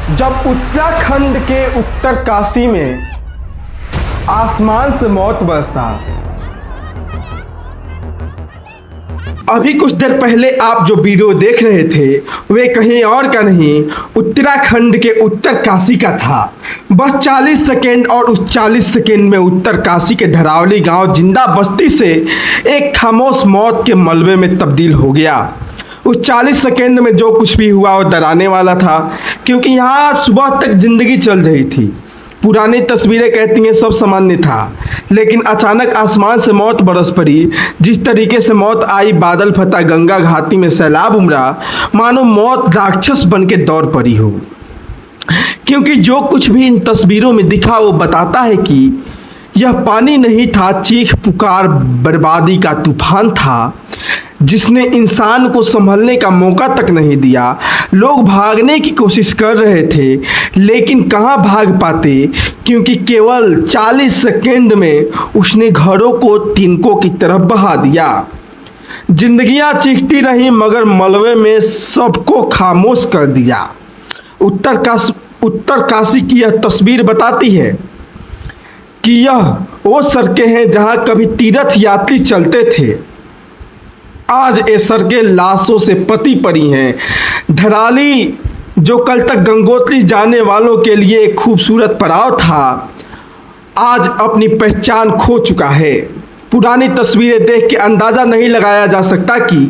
जब उत्तराखंड के उत्तरकाशी में आसमान से मौत बरसा। अभी कुछ देर पहले आप जो वीडियो देख रहे थे वे कहीं और का नहीं, उत्तराखंड के उत्तरकाशी का था। बस 40 सेकेंड और उस 40 सेकेंड में उत्तरकाशी के धरावली गांव जिंदा बस्ती से एक खामोश मौत के मलबे में तब्दील हो गया। उस 40 सेकेंड में जो कुछ भी हुआ वो डराने वाला था, क्योंकि यहाँ सुबह तक जिंदगी चल रही थी। पुरानी तस्वीरें कहती हैं सब सामान्य था, लेकिन अचानक आसमान से मौत बरस पड़ी। जिस तरीके से मौत आई, बादल फटा, गंगा घाटी में सैलाब उमड़ा, मानो मौत राक्षस बन के दौड़ पड़ी हो। क्योंकि जो कुछ भी इन तस्वीरों में दिखा वो बताता है कि यह पानी नहीं था, चीख पुकार बर्बादी का तूफान था, जिसने इंसान को संभलने का मौका तक नहीं दिया। लोग भागने की कोशिश कर रहे थे, लेकिन कहाँ भाग पाते, क्योंकि केवल 40 सेकेंड में उसने घरों को तिनकों की तरफ बहा दिया। जिंदगियां चीखती रहीं, मगर मलबे में सबको खामोश कर दिया। उत्तरकाशी की यह तस्वीर बताती है कि यह वो सड़कें हैं जहां कभी तीर्थ यात्री चलते थे। आज ये सड़कें लाशों से पटी पड़ी हैं। धराली, जो कल तक गंगोत्री जाने वालों के लिए एक खूबसूरत पड़ाव था, आज अपनी पहचान खो चुका है। पुरानी तस्वीरें देख के अंदाज़ा नहीं लगाया जा सकता कि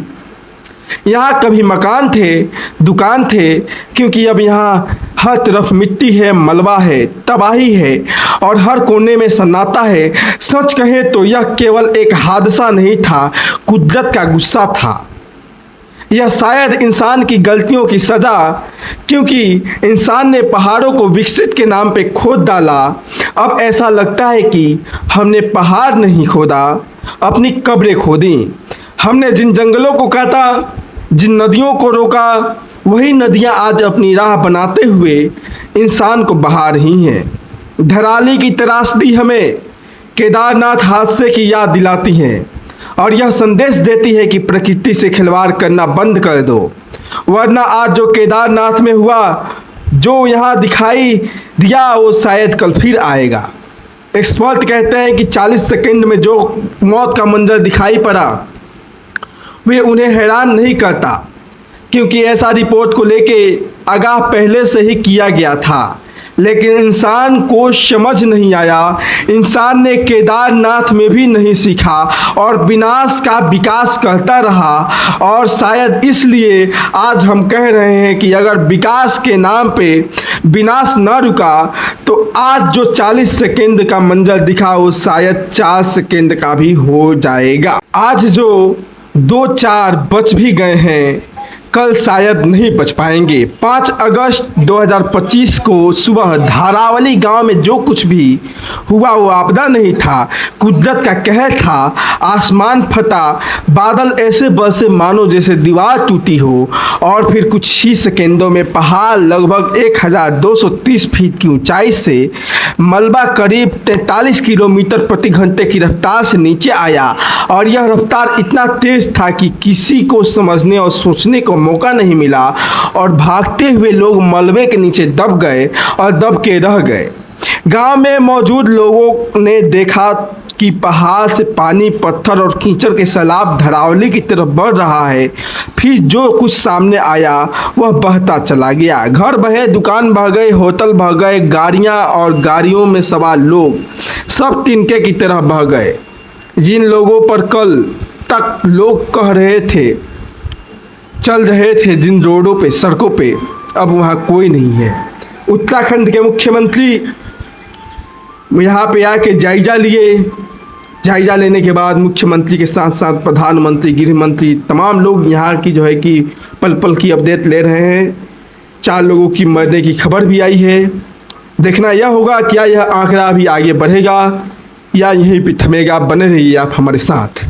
यहाँ कभी मकान थे, दुकान थे, क्योंकि अब यहाँ हर तरफ मिट्टी है, मलबा है, तबाही है और हर कोने में सन्नाटा है। सच कहें तो यह केवल एक हादसा नहीं था, कुदरत का गुस्सा था। यह शायद इंसान की गलतियों की सज़ा, क्योंकि इंसान ने पहाड़ों को विकसित के नाम पे खोद डाला। अब ऐसा लगता है कि हमने पहाड़ नहीं खोदा, अपनी कब्रें खोदी। हमने जिन जंगलों को काटा, जिन नदियों को रोका, वही नदियां आज अपनी राह बनाते हुए इंसान को बहा रही हैं। धराली की त्रासदी हमें केदारनाथ हादसे की याद दिलाती है और यह संदेश देती है कि प्रकृति से खिलवाड़ करना बंद कर दो, वरना आज जो केदारनाथ में हुआ, जो यहाँ दिखाई दिया, वो शायद कल फिर आएगा। एक्सपर्ट कहते हैं कि 40 सेकंड में जो मौत का मंजर दिखाई पड़ा वे उन्हें हैरान नहीं करता, क्योंकि ऐसा रिपोर्ट को लेके आगाह पहले से ही किया गया था। लेकिन इंसान को समझ नहीं आया, इंसान ने केदारनाथ में भी नहीं सीखा और विनाश का विकास करता रहा। और शायद इसलिए आज हम कह रहे हैं कि अगर विकास के नाम पे विनाश न रुका तो आज जो 40 सेकेंड का मंजर दिखा वो शायद 4 सेकेंड का भी हो जाएगा। आज जो 2-4 बच भी गए हैं, कल शायद नहीं बच पाएंगे। 5 अगस्त 2025 को सुबह धारावली गांव में जो कुछ भी हुआ वो आपदा नहीं था, कुदरत का कहर था। आसमान फटा, बादल ऐसे बरसे मानो जैसे दीवार टूटी हो, और फिर कुछ ही सेकेंडों में पहाड़ लगभग 1230 फीट की ऊंचाई से मलबा करीब 43 किलोमीटर प्रति घंटे की रफ्तार से नीचे आया। और यह रफ्तार इतना तेज था कि किसी को समझने और सोचने को मौका नहीं मिला, और भागते हुए लोग मलबे के नीचे दब गए और दब के रह गए। गांव में मौजूद लोगों ने देखा कि पहाड़ से पानी, पत्थर और कीचड़ के सैलाब धरावली की तरफ बढ़ रहा है। फिर जो कुछ सामने आया वह बहता चला गया। घर बहे, दुकान बह गए, होटल बह गए, गाड़ियां और गाड़ियों में सवार लोग सब तिनके की तरह बह गए। जिन लोगों पर कल तक लोग कह रहे थे, चल रहे थे जिन रोडों पे, सड़कों पे, अब वहाँ कोई नहीं है। उत्तराखंड के मुख्यमंत्री यहाँ पे आके जायजा लिए। जायजा लेने के बाद मुख्यमंत्री के साथ साथ प्रधानमंत्री, गृह मंत्री, तमाम लोग यहाँ की जो है कि पल पल की अपडेट ले रहे हैं। 4 लोगों की मरने की खबर भी आई है। देखना यह होगा क्या यह आंकड़ा भी आगे बढ़ेगा या यहीं पे थमेगा। बने रहिए आप हमारे साथ।